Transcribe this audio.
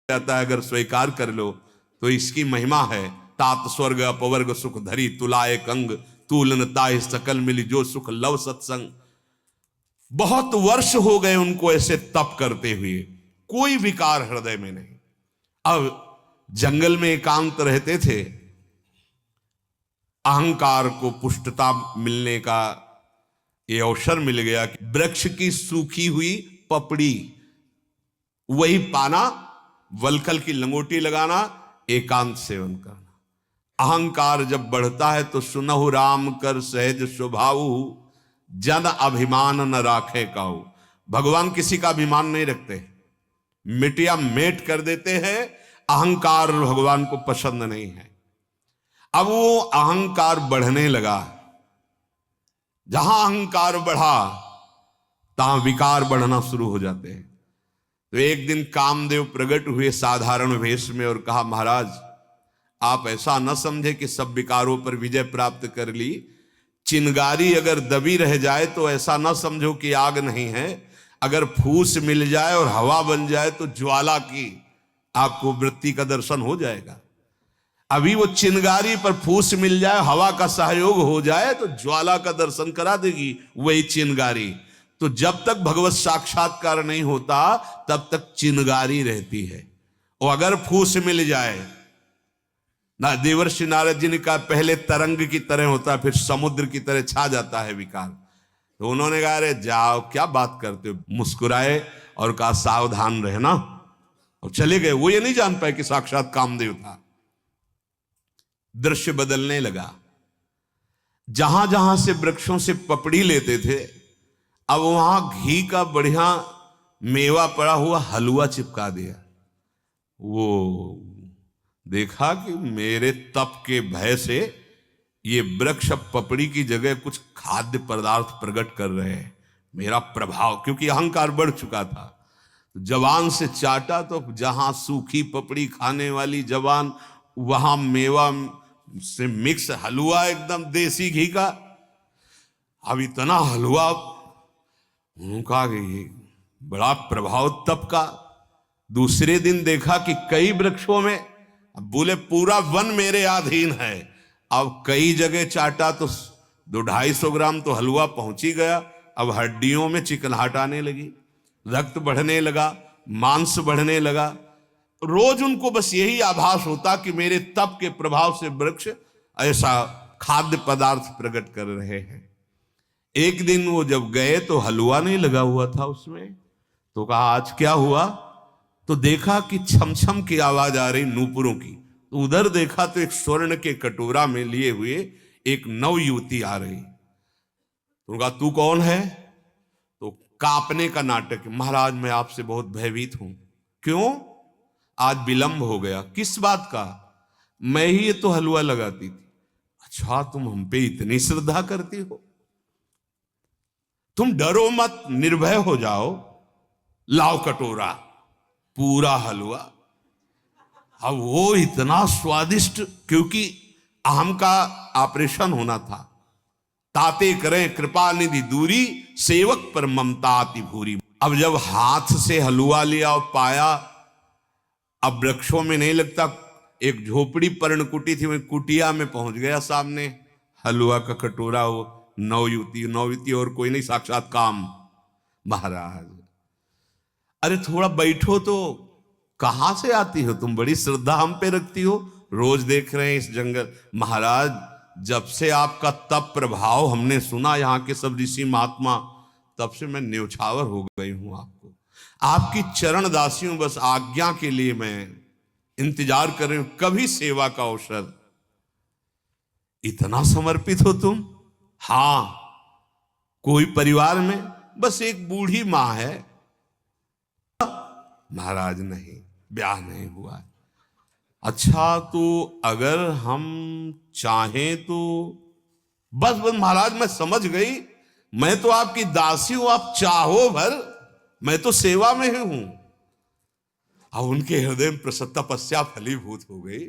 जाता है, अगर स्वीकार कर लो तो इसकी महिमा है। तात स्वर्ग अपवर्ग सुख धरी तुलाए कंग, तूलन ताहि सकल मिली जो सुख लव सत्संग। बहुत वर्ष हो गए उनको ऐसे तप करते हुए, कोई विकार हृदय में नहीं। अब जंगल में एकांत रहते थे, अहंकार को पुष्टता मिलने का ये अवसर मिल गया कि वृक्ष की सूखी हुई पपड़ी वही पाना, वलखल की लंगोटी लगाना, एकांत सेवन करना। अहंकार जब बढ़ता है तो सुनहु राम कर सहज स्वभाव, जन अभिमान न राखे काऊ। भगवान किसी का अभिमान नहीं रखते, मिटिया मेट कर देते हैं। अहंकार भगवान को पसंद नहीं है। अब वो अहंकार बढ़ने लगा, जहां अहंकार बढ़ा तहां विकार बढ़ना शुरू हो जाते हैं। तो एक दिन कामदेव प्रकट हुए साधारण वेश में और कहा, महाराज आप ऐसा न समझे कि सब विकारों पर विजय प्राप्त कर ली। चिंगारी अगर दबी रह जाए तो ऐसा न समझो कि आग नहीं है। अगर फूस मिल जाए और हवा बन जाए तो ज्वाला की आपको वृत्ति का दर्शन हो जाएगा। अभी वो चिंगारी पर फूस मिल जाए, हवा का सहयोग हो जाए तो ज्वाला का दर्शन करा देगी वही चिंगारी। तो जब तक भगवत साक्षात्कार नहीं होता तब तक चिंगारी रहती है। और अगर फूस मिल जाए ना, देवर्षि नारद जी ने कहा पहले तरंग की तरह होता है, फिर समुद्र की तरह छा जाता है विकार। तो उन्होंने कहा अरे जाओ क्या बात करते हो, मुस्कुराए और कहा सावधान रहना, और चले गए। वो ये नहीं जान पाए कि साक्षात कामदेव था। दृश्य बदलने लगा, जहां जहां से वृक्षों से पपड़ी लेते थे अब वहां घी का बढ़िया मेवा पड़ा हुआ हलवा चिपका दिया। वो देखा कि मेरे तप के भय से ये वृक्ष पपड़ी की जगह कुछ खाद्य पदार्थ प्रकट कर रहे हैं। मेरा प्रभाव, क्योंकि अहंकार बढ़ चुका था, जवान से चाटा तो जहां सूखी पपड़ी खाने वाली जवान, वहां मेवा से मिक्स हलवा एकदम देसी घी का। अब इतना हलवा, उनका बड़ा प्रभाव तप का। दूसरे दिन देखा कि कई वृक्षों में, अब बोले पूरा वन मेरे अधीन है। अब कई जगह चाटा तो 200-250 ग्राम तो हलवा पहुंच ही गया। अब हड्डियों में चिकनाहट आने लगी, रक्त बढ़ने लगा, मांस बढ़ने लगा। रोज उनको बस यही आभास होता कि मेरे तप के प्रभाव से वृक्ष ऐसा खाद्य पदार्थ प्रकट कर रहे हैं। एक दिन वो जब गए तो हलवा नहीं लगा हुआ था उसमें। तो कहा आज क्या हुआ, तो देखा कि छमछम की आवाज आ रही नूपुरों की। तो उधर देखा तो एक स्वर्ण के कटोरा में लिए हुए एक नव युवती आ रही। तो कहा तू कौन है, तो कांपने का नाटक, महाराज मैं आपसे बहुत भयभीत हूं। क्यों, आज विलंब हो गया। किस बात का, मैं ही ये तो हलवा लगाती थी। अच्छा तुम हम पे इतनी श्रद्धा करती हो, तुम डरो मत, निर्भय हो जाओ, लाओ कटोरा, पूरा हलवा। अब वो इतना स्वादिष्ट, क्योंकि अहम का ऑपरेशन होना था। ताते करें कृपा निधि दूरी, सेवक पर ममता अति भूरी। अब जब हाथ से हलवा लिया और पाया, अब वृक्षों में नहीं लगता, एक झोपड़ी पर्णकुटी थी, वही कुटिया में पहुंच गया। सामने हलवा का कटोरा, वो नवयुवती और कोई नहीं, साक्षात काम महाराज। अरे थोड़ा बैठो, तो कहां से आती हो तुम, बड़ी श्रद्धा हम पे रखती हो, रोज देख रहे हैं इस जंगल। महाराज जब से आपका तप प्रभाव हमने सुना, यहाँ के सब ऋषि महात्मा, तब से मैं न्यौछावर हो गई हूं आपको। आपकी चरण दासी हूं, बस आज्ञा के लिए मैं इंतजार कर रही हूं, कभी सेवा का अवसर। इतना समर्पित हो तुम। हां, कोई परिवार में बस एक बूढ़ी मां है। महाराज नहीं, ब्याह नहीं हुआ। अच्छा तो अगर हम चाहें तो, बस महाराज मैं समझ गई, मैं तो आपकी दासी हूं, आप चाहो भर, मैं तो सेवा में ही हूं। अब उनके हृदय में प्रसन्नता तपस्या फलीभूत हो गई।